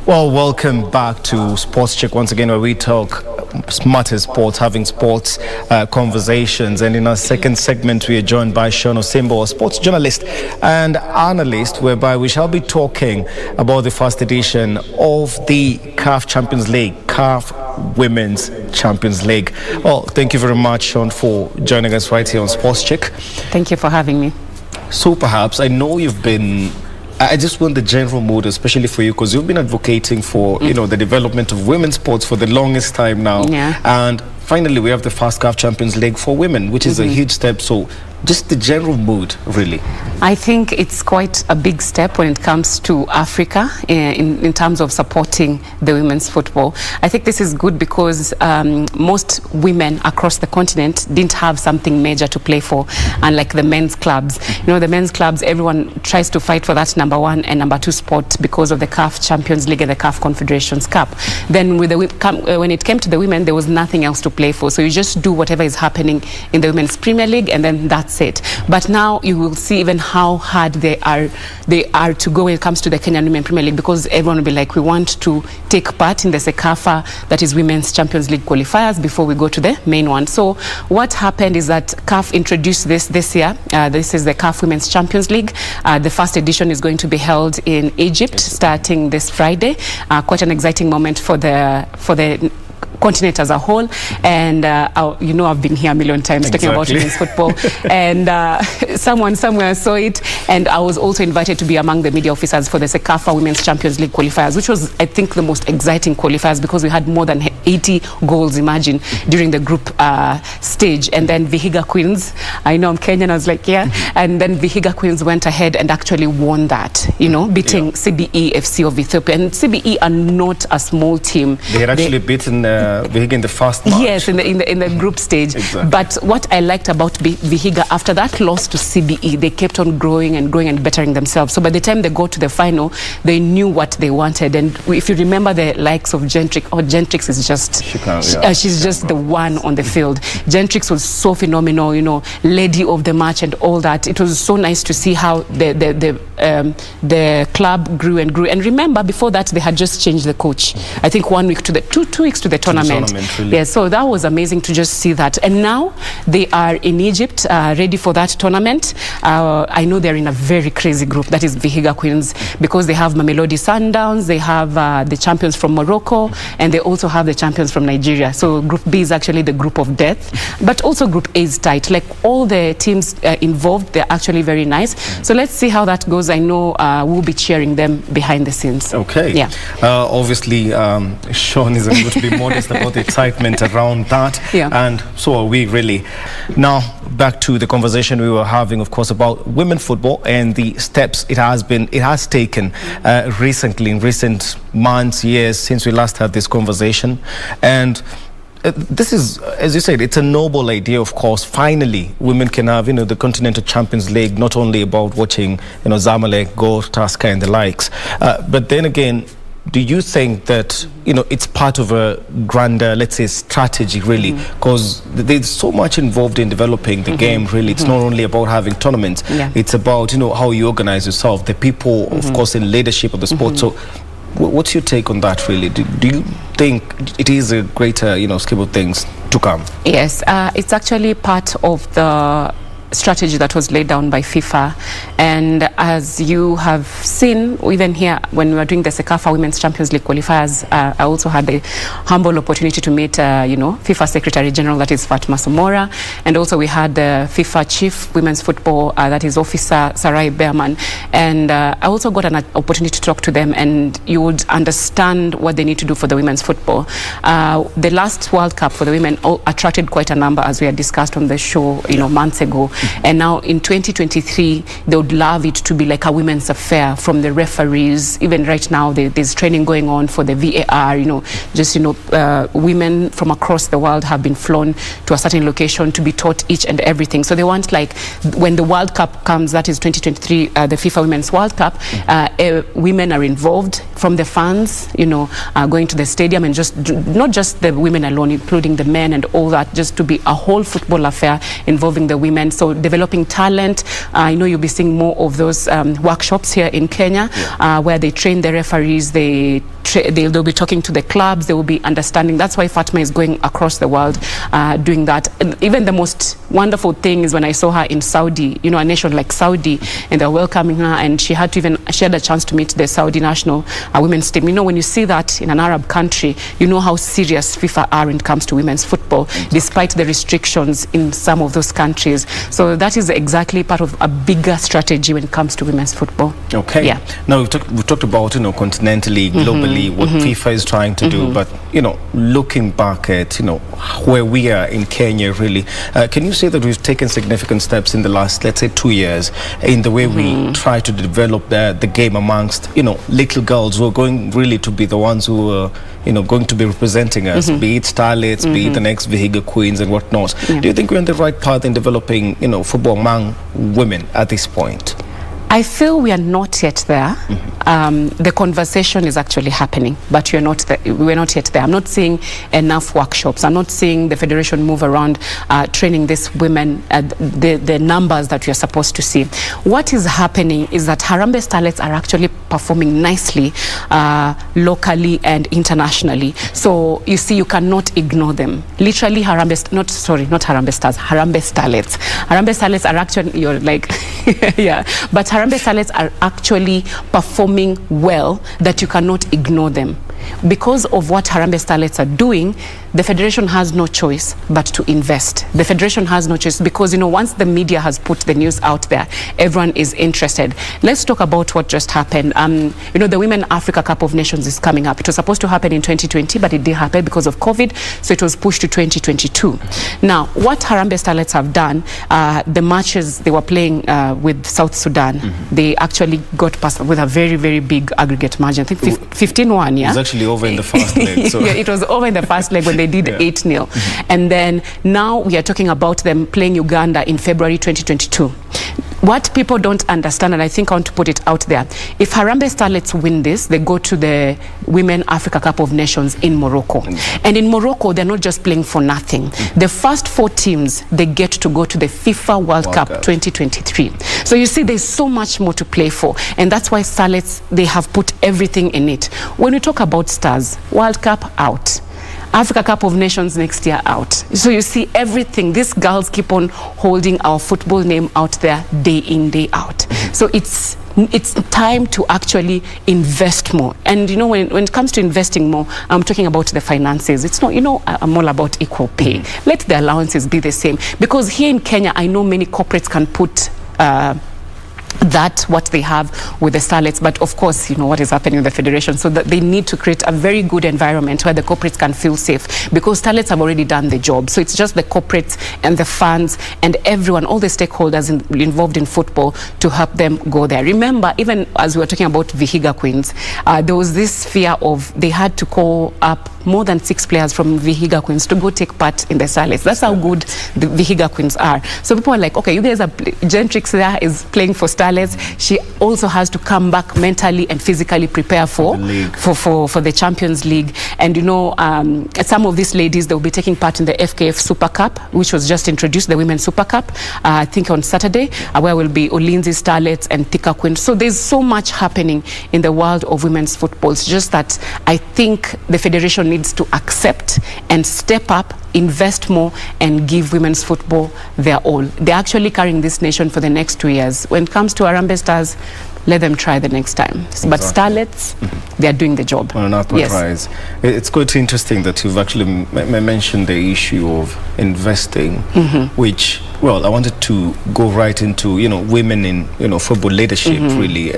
Well, welcome back to Sports Check once again, where we talk smarter sports, having sports conversations. And in our second segment, we are joined by Shon, Osimbo, a sports journalist and analyst, whereby we shall be talking about the first edition of the CAF Champions League, CAF Women's Champions League. Well, thank you very much, Shon, for joining us right here on Sports Check. Thank you for having me. So perhaps, I know you've been... I just want the general mood, especially for you, because you've been advocating for, the development of women's sports for the longest time now. Yeah. And finally, we have the first CAF Champions League for women, which is a huge step. So just the general mood, really. I think it's quite a big step when it comes to Africa in terms of supporting the women's football. I think this is good because most women across the continent didn't have something major to play for, unlike the men's clubs. The men's clubs, everyone tries to fight for that number 1 and number 2 spot because of the CAF Champions League and the CAF Confederations Cup. Then when it came to the women, there was nothing else to play for. So you just do whatever is happening in the Women's Premier League, and then that's it. But now you will see even how hard they are to go when it comes to the Kenyan Women Premier League, because everyone will be like, we want to take part in the CECAFA, that is Women's Champions League qualifiers, before we go to the main one. So what happened is that CAF introduced this year. This is the CAF Women's Champions League. The first edition is going to be held in Egypt starting this Friday. Quite an exciting moment for the continent as a whole. And I've been here a million times talking about women's football, and someone somewhere saw it, and I was also invited to be among the media officers for the CECAFA Women's Champions League qualifiers, which was, I think, the most exciting qualifiers, because we had more than 80 goals, imagine, during the group stage. And then Vihiga Queens, I know I'm Kenyan, I was like, yeah, and then Vihiga Queens went ahead and actually won that, beating CBE FC of Ethiopia. And CBE are not a small team. They had actually beaten Vihiga in the first match. Yes, in the group stage. Exactly. But what I liked about Vihiga, after that loss to CBE, they kept on growing and bettering themselves. So by the time they got to the final, they knew what they wanted. And if you remember the likes of Gentrix is just, she's just the one on the field. Gentrix was so phenomenal, lady of the match and all that. It was so nice to see how the club grew and grew. And remember, before that, they had just changed the coach. I think 1 week to the 2 weeks to the tournament. Really. Yeah, so that was amazing to just see that. And now they are in Egypt, ready for that tournament. I know they're in a very crazy group, that is Vihiga Queens, because they have Mamelodi Sundowns, they have the champions from Morocco, and they also have the champions from Nigeria. So Group B is actually the group of death, but also Group A is tight. Like, all the teams involved, they're actually very nice. So let's see how that goes. I know we'll be cheering them behind the scenes. Okay. Yeah. Obviously, Shon is going to be modest about the excitement around that, and so are we, really. Now, back to the conversation we were having, of course, about women football and the steps it has taken recently, in recent months, years, since we last had this conversation. And this is, as you said, it's a noble idea, of course. Finally, women can have, the Continental Champions League, not only about watching, Zamalek, Go, Tusker and the likes. But then again, do you think that, it's part of a grander, let's say, strategy, really? Because there's so much involved in developing the game, really. It's not only about having tournaments. It's about, how you organize yourself, the people, of course, in leadership of the sport. So what's your take on that, really? Do you think it is a greater, scheme of things to come? Yes, it's actually part of the strategy that was laid down by FIFA. And as you have seen, even here, when we were doing the CECAFA Women's Champions League qualifiers, I also had the humble opportunity to meet, FIFA Secretary General, that is Fatma Somora. And also we had the FIFA Chief Women's Football, that is Officer Sarai Behrman. And I also got an opportunity to talk to them, and you would understand what they need to do for the women's football. The last World Cup for the women attracted quite a number, as we had discussed on the show, months ago. And now in 2023, they would love it to be like a women's affair, from the referees. Even right now, there's training going on for the VAR, women from across the world have been flown to a certain location to be taught each and everything. So they want, like, when the World Cup comes, that is 2023, the FIFA Women's World Cup, women are involved. from the fans, you know, going to the stadium, and just not just the women alone, including the men and all that, just to be a whole football affair involving the women. So developing talent, I know you'll be seeing more of those workshops here in Kenya, where they train the referees, they'll be talking to the clubs, they will be understanding. That's why Fatma is going across the world doing that. And even the most wonderful thing is when I saw her in Saudi, you know, a nation like Saudi, and they're welcoming her, and she had a chance to meet the Saudi national women's team. You know, when you see that in an Arab country, you know how serious FIFA are when it comes to women's football, despite the restrictions in some of those countries. So that is exactly part of a bigger strategy when it comes to women's football. Okay. Yeah. Now we've talked about, you know, continentally, globally, what FIFA is trying to do, but, you know, looking back at, you know, where we are in Kenya, really, can you say that we've taken significant steps in the last, let's say, 2 years in the way we try to develop the game amongst, you know, little girls who are going really to be the ones who are, you know, going to be representing us, be it starlets, be it the next Vihiga queens and whatnot. Do you think we're on the right path in developing, you know, football among women at this point? I feel we are not yet there. The conversation is actually happening, but we're not yet there. I'm not seeing enough workshops. I'm not seeing the federation move around training these women the numbers that we're supposed to see. What is happening is that Harambee Starlets are actually performing nicely locally and internationally. So you see, you cannot ignore them. Literally, Harambee Starlets. Harambee Starlets are actually, you're like, yeah, but Harambee Starlets are actually performing well, that you cannot ignore them. Because of what Harambee Starlets are doing, the federation has no choice but to invest. The federation has no choice because, you know, once the media has put the news out there, everyone is interested. Let's talk about what just happened. You know, the Women Africa Cup of Nations is coming up. It was supposed to happen in 2020, but it didn't happen because of COVID, so it was pushed to 2022. Now, what Harambee Starlets have done, the matches they were playing with South Sudan, they actually got past with a very, very big aggregate margin. I think 15-1, yeah? It was actually over in the first leg. So. Yeah, it was over in the first leg when they did 8-0. And then now we are talking about them playing Uganda in February 2022. What people don't understand, and I think I want to put it out there, if Harambee Starlets win this, they go to the Women Africa Cup of Nations in Morocco. And in Morocco, they're not just playing for nothing. The first 4 teams, they get to go to the FIFA World Cup 2023. So you see, there's so much more to play for. And that's why Starlets, they have put everything in it. When we talk about stars, World Cup out. Africa Cup of Nations next year out. So you see everything. These girls keep on holding our football name out there day in, day out. So it's time to actually invest more. And you know, when it comes to investing more, I'm talking about the finances. It's not, you know, I'm all about equal pay. Let the allowances be the same. Because here in Kenya, I know many corporates can put what they have with the Starlets, but of course, you know what is happening in the federation, so that they need to create a very good environment where the corporates can feel safe, because Starlets have already done the job. So it's just the corporates and the fans and everyone, all the stakeholders involved in football, to help them go there. Remember, even as we were talking about Vihiga Queens, there was this fear of they had to call up more than 6 players from Vihiga Queens to go take part in the Starlets. That's how good the Vihiga Queens are. So people are like, okay, you guys are, Gentrix there is playing for Starlets. She also has to come back mentally and physically prepare for the Champions League. And you know, some of these ladies, they'll be taking part in the FKF Super Cup, which was just introduced, the Women's Super Cup, I think on Saturday, where will be Ulinzi Starlets and Thika Queens. So there's so much happening in the world of women's football. It's just that I think the federation needs to accept and step up, invest more, and give women's football their all. They're actually carrying this nation for the next 2 years. When it comes to Harambee Stars, let them try the next time. Exactly. But Starlets, they are doing the job. On an upward rise. It's quite interesting that you've actually mentioned the issue of investing, which, well, I wanted to go right into, you know, women in, you know, football leadership, really,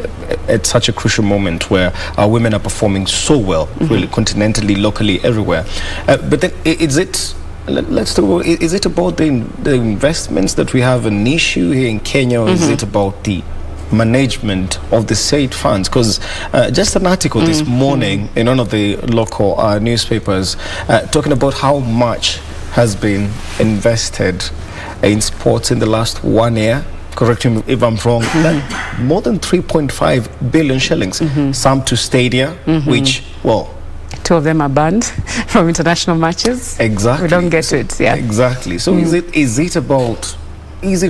at such a crucial moment where our women are performing so well, really, continentally, locally, everywhere. But then, let's talk about, is it about the investments that we have an issue here in Kenya, or is it about the management of the said funds? Because just an article this morning in one of the local newspapers talking about how much has been invested in sports in the last 1 year, correct me if I'm wrong, that more than 3.5 billion shillings, some to stadia, which, well, 2 of them are banned from international matches. Exactly. We don't get it, yeah. Exactly. So is it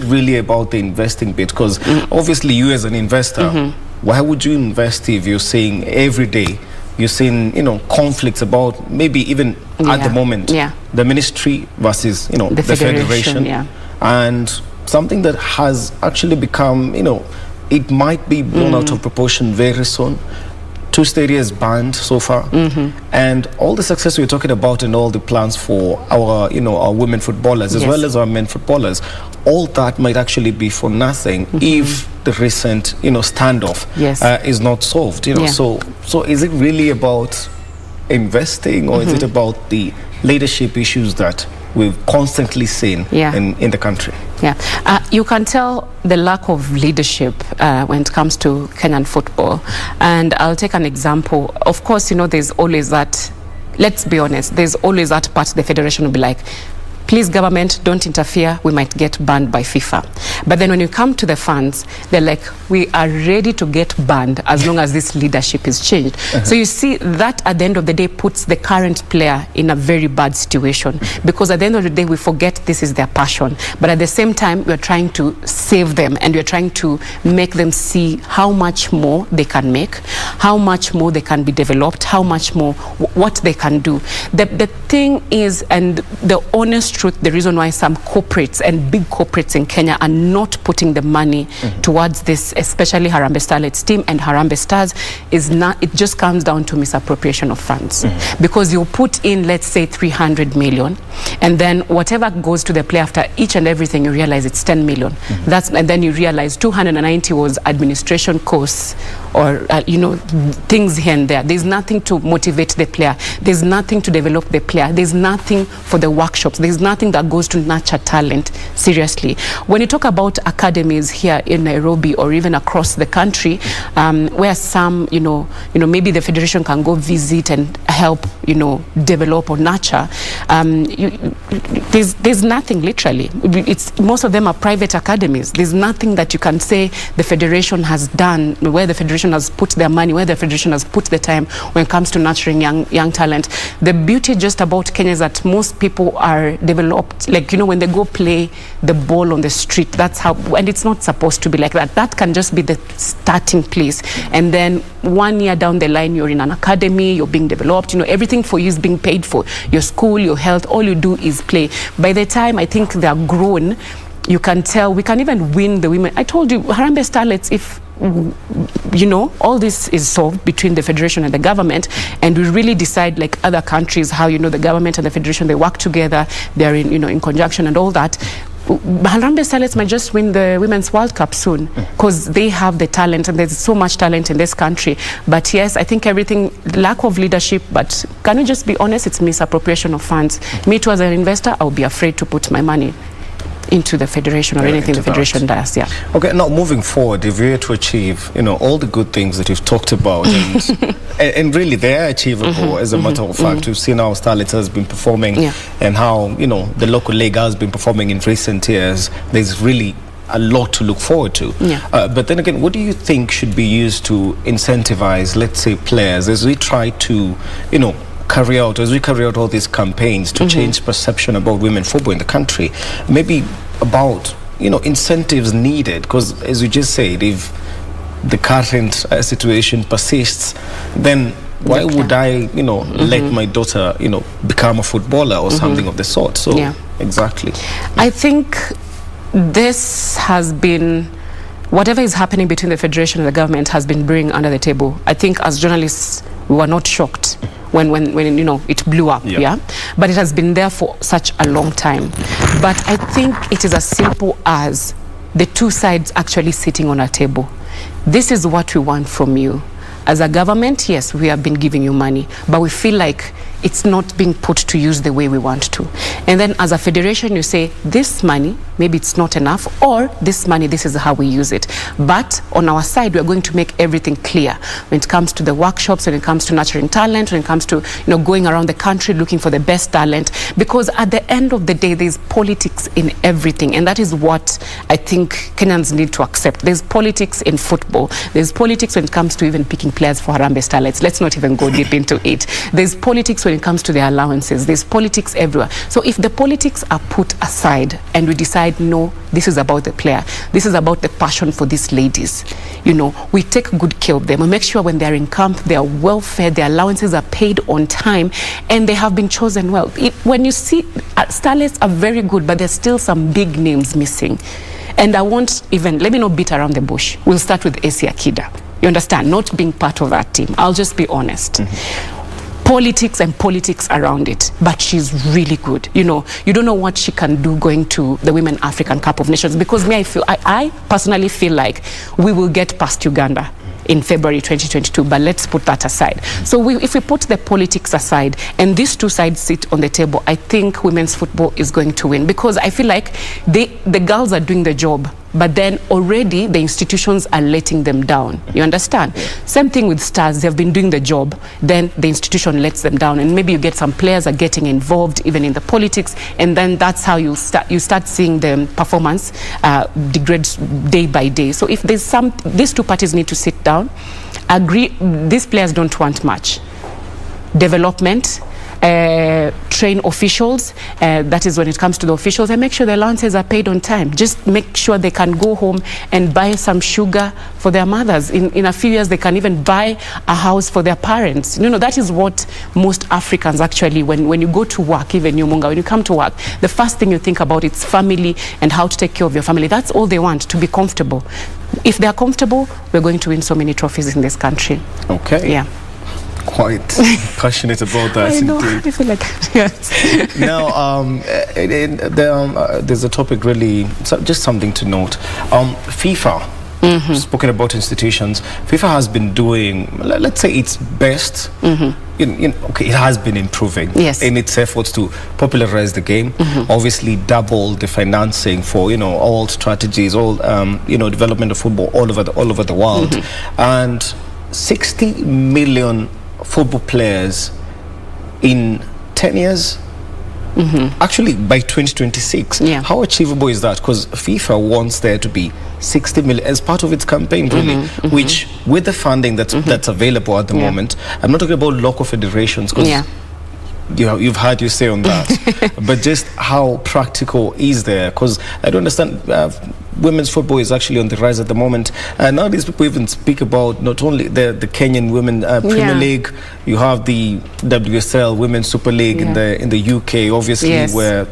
really about the investing bit? Because obviously you as an investor, why would you invest if you're seeing every day, you're seeing, conflicts about maybe even at the moment, the ministry versus, the federation. And something that has actually become, it might be blown out of proportion very soon. 2 stadiums banned so far, and all the success we're talking about and all the plans for our, our women footballers as well as our men footballers, all that might actually be for nothing if the recent, standoff is not solved. So is it really about investing, or is it about the leadership issues that we've constantly seen in the country? You can tell the lack of leadership when it comes to Kenyan football. And I'll take an example. Of course, there's always that, let's be honest, there's always that part the federation will be like, please government, don't interfere, we might get banned by FIFA. But then when you come to the fans, they're like, we are ready to get banned as long as this leadership is changed. So you see that at the end of the day puts the current player in a very bad situation, because at the end of the day we forget this is their passion, but at the same time we're trying to save them, and we're trying to make them see how much more they can make, how much more they can be developed, how much more what they can do. The thing is, and the honest truth, the reason why some corporates and big corporates in Kenya are not putting the money towards this, especially Harambee Starlets team and Harambee Stars, is not, it just comes down to misappropriation of funds. Because you put in, let's say, 300 million, and then whatever goes to the player after each and everything, you realize it's 10 million. And then you realize 290 was administration costs, or things here and there. There's nothing to motivate the player. There's nothing to develop the player. There's nothing for the workshops. There's nothing that goes to nurture talent, seriously. When you talk about academies here in Nairobi or even across the country, where some, maybe the federation can go visit and help, develop or nurture, there's nothing, literally. Most of them are private academies. There's nothing that you can say the federation has done, where the federation has put their money, where the federation has put the time when it comes to nurturing young talent. The beauty just about Kenya is that most people are developed, like, when they go play the ball on the street, that's how, and it's not supposed to be like that. That can just be the starting place. And then 1 year down the line, you're in an academy, you're being developed, everything for you is being paid for. Your school, your health, all you do is play. By the time I think they're grown, you can tell, we can even win the women. I told you, Harambee Starlets, if all this is solved between the federation and the government, and we really decide, like other countries, how the government and the federation, they work together, they're in conjunction and all that, Harambee Starlets might just win the Women's World Cup soon, because they have the talent, and there's so much talent in this country. But yes, I think everything, lack of leadership, but can we just be honest, it's misappropriation of funds. Me too, as an investor, I'll be afraid to put my money into the federation or anything the federation does. Okay, now moving forward, if we were to achieve all the good things that you've talked about, and really they are achievable, as a matter of fact. We've seen how Starlets has been performing, and how the local league has been performing in recent years. There's really a lot to look forward to. But then again, what do you think should be used to incentivize, let's say, players as we try to carry out all these campaigns to change perception about women football in the country? Maybe about incentives needed, because as you just said, if the current situation persists, then why would I let my daughter become a footballer or something of the sort? So exactly, I think this has been, whatever is happening between the federation and the government has been brewing under the table. I think as journalists we were not shocked when it blew up, but it has been there for such a long time. But I think it is as simple as the two sides actually sitting on a table. This is what we want from you. As a government, yes, we have been giving you money, but we feel like it's not being put to use the way we want to. And then as a federation, you say, this money, maybe it's not enough, or this money, this is how we use it. But on our side, we're going to make everything clear when it comes to the workshops, when it comes to nurturing talent, when it comes to going around the country looking for the best talent. Because at the end of the day, there's politics in everything. And that is what I think Kenyans need to accept. There's politics in football. There's politics when it comes to even picking players for Harambee Starlets. Let's not even go deep into it. There's politics when it comes to their allowances. There's politics everywhere. So if the politics are put aside and we decide, no, this is about the player, this is about the passion for these ladies, we take good care of them. We make sure when they're in camp, they are well fed, their allowances are paid on time, and they have been chosen well. When you see, Starlets are very good, but there's still some big names missing. And I won't even, let me not beat around the bush. We'll start with Esi Akida. You understand? Not being part of that team. I'll just be honest. Politics and politics around it, but she's really good. You don't know what she can do going to the Women African Cup of Nations, because I personally feel like we will get past Uganda in February 2022, but let's put that aside. So if we put the politics aside and these two sides sit on the table, I think women's football is going to win, because I feel like the girls are doing the job, but then already the institutions are letting them down. You understand? Yeah. Same thing with Stars. They've been doing the job, then the institution lets them down, and maybe you get some players are getting involved even in the politics, and then that's how you start seeing the performance degrade day by day. So if there's these two parties need to sit down, agree. These players don't want much development. Train officials, that is when it comes to the officials, and make sure the allowances are paid on time. Just make sure they can go home and buy some sugar for their mothers. In a few years, they can even buy a house for their parents. That is what most Africans actually, when you go to work, even you, Munga, when you come to work, the first thing you think about is family and how to take care of your family. That's all they want, to be comfortable. If they're comfortable, we're going to win so many trophies in this country. Okay. Yeah. Quite passionate about that. I know. Indeed. I feel like yes. Now, there's a topic really, just something to note. FIFA. Spoken about institutions, FIFA has been doing, let's say, its best. Okay, it has been improving in its efforts to popularize the game. Obviously, double the financing for all strategies, all development of football all over the world, and 60 million football players in 10 years. Actually, by 2026. How achievable is that? Because FIFA wants there to be 60 million as part of its campaign, really, which, with the funding that's available at the moment, I'm not talking about local federations, because you've had your say on that, but just how practical is there? Because I don't understand, women's football is actually on the rise at the moment, and nowadays people even speak about not only the Kenyan Women Premier League, you have the WSL Women's Super League in the UK, obviously, where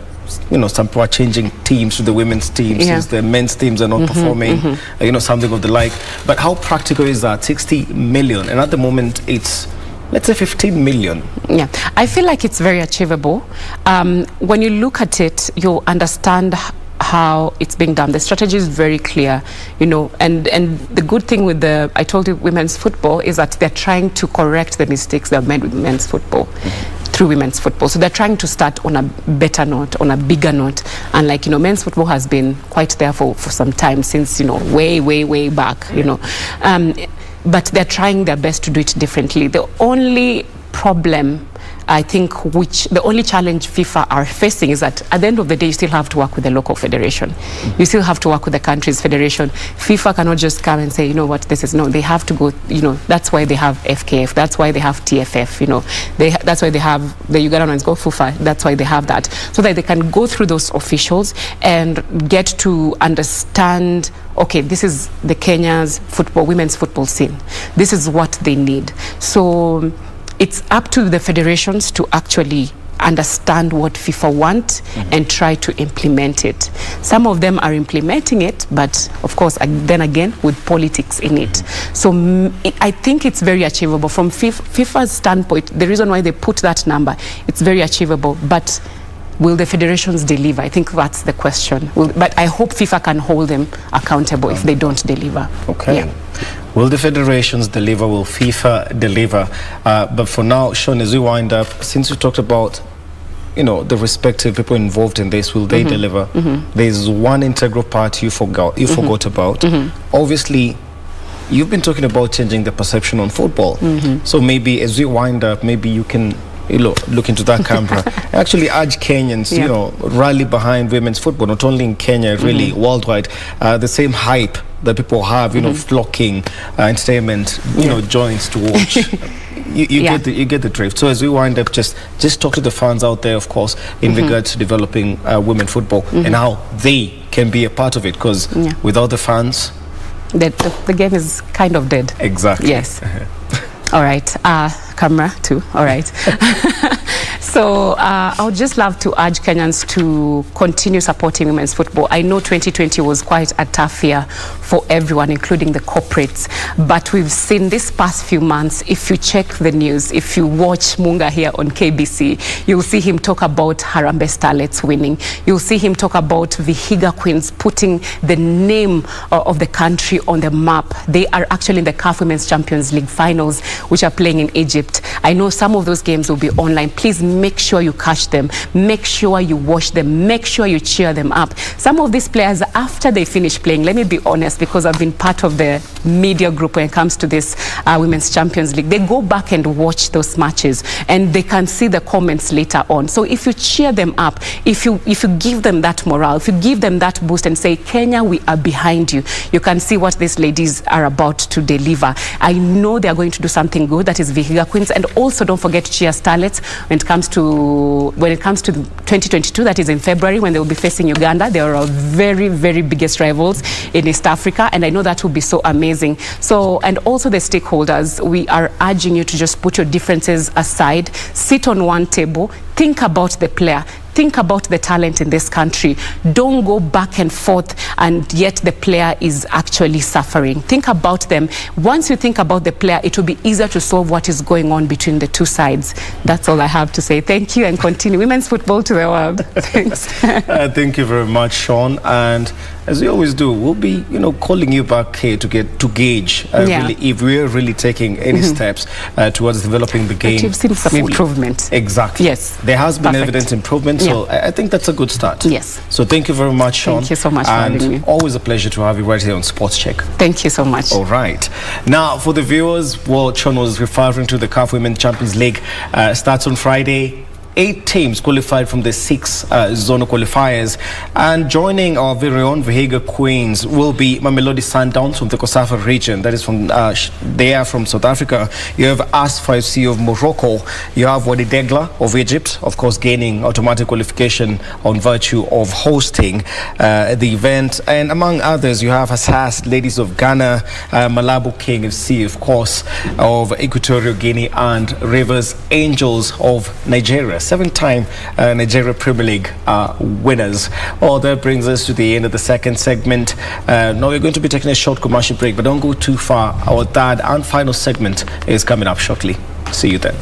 some people are changing teams to the women's teams since the men's teams are not performing, something of the like. But how practical is that? 60 million, and at the moment it's, let's say, 15 million. Yeah, I feel like it's very achievable. When you look at it, you'll understand how it's being done. The strategy is very clear, and the good thing with I told you, women's football is that they're trying to correct the mistakes they've made with men's football. Through women's football. So they're trying to start on a better note, on a bigger note. And men's football has been quite there for some time, since, way back, but they're trying their best to do it differently. The only problem, I think, the only challenge FIFA are facing is that at the end of the day, you still have to work with the local federation. You still have to work with the country's federation. FIFA cannot just come and say, no, they have to go, that's why they have FKF, that's why they have TFF, that's why they have the Ugandan ones go FUFA, that's why they have that, so that they can go through those officials and get to understand, okay, this is the Kenya's women's football scene. This is what they need. So it's up to the federations to actually understand what FIFA want and try to implement it. Some of them are implementing it, but of course, then again, with politics in it. So I think it's very achievable. From FIFA's standpoint, the reason why they put that number, it's very achievable, but will the federations deliver? I think that's the question. But I hope FIFA can hold them accountable if they don't deliver. Okay. Yeah. Will the federations deliver? Will FIFA deliver? But for now, Shon, as we wind up, since we talked about the respective people involved in this, will they deliver? There's one integral part you forgot about. Obviously, you've been talking about changing the perception on football. So maybe as we wind up, maybe you can look into that camera. Actually urge Kenyans, rally behind women's football, not only in Kenya, really worldwide. The same hype that people have, flocking entertainment, joints to watch. You get the drift. So as we wind up, just talk to the fans out there, of course, in regards to developing women football and how they can be a part of it. Because without the fans, the game is kind of dead. Exactly. Yes. All right. Camera too. All right. So I would just love to urge Kenyans to continue supporting women's football. I know 2020 was quite a tough year for everyone, including the corporates. But we've seen this past few months, if you check the news, if you watch Munga here on KBC, you'll see him talk about Harambee Starlets winning. You'll see him talk about Vihiga Queens putting the name of the country on the map. They are actually in the CAF Women's Champions League finals, which are playing in Egypt. I know some of those games will be online. Please make sure you catch them. Make sure you watch them. Make sure you cheer them up. Some of these players, after they finish playing, let me be honest, because I've been part of the media group when it comes to this Women's Champions League, they go back and watch those matches and they can see the comments later on. So if you cheer them up, if you give them that morale, if you give them that boost and say, Kenya, we are behind you, you can see what these ladies are about to deliver. I know they are going to do something good. That is Vihiga Queens. And also don't forget to cheer Starlets when it comes to 2022, that is in February, when they will be facing Uganda. They are our very, very biggest rivals in East Africa, and I know that will be so amazing. So, and also the stakeholders, we are urging you to just put your differences aside, sit on one table, think about the player, think about the talent in this country. Don't go back and forth and yet the player is actually suffering. Think about them. Once you think about the player, it will be easier to solve what is going on between the two sides. That's all I have to say. Thank you, and continue women's football to the world. Thanks. Thank you very much, Shon. And as we always do, we'll be, calling you back here to gauge really, if we're really taking any steps towards developing the game. But you've seen some improvement. Exactly. Yes. There has been evident improvement, so I think that's a good start. Yes. So thank you very much, Shon. Thank you so much for having me. Always a pleasure to have you right here on Sports Check. Thank you so much. All right. Now, for the viewers, what Shon was referring to, the CAF Women's Champions League starts on Friday. 8 teams qualified from the 6 zonal qualifiers, and joining our very own Vihiga Queens will be Mamelodi Sundowns from the Kosafa region. That is from they are from South Africa. You have Asfa FC of Morocco. You have Wadi Degla of Egypt, of course, gaining automatic qualification on virtue of hosting the event. And among others, you have Asas Ladies of Ghana, Malabo King FC, of course, of Equatorial Guinea, and Rivers Angels of Nigeria. 7-time Nigeria Premier League winners. Well, that brings us to the end of the second segment. Now we're going to be taking a short commercial break, but don't go too far. Our third and final segment is coming up shortly. See you then.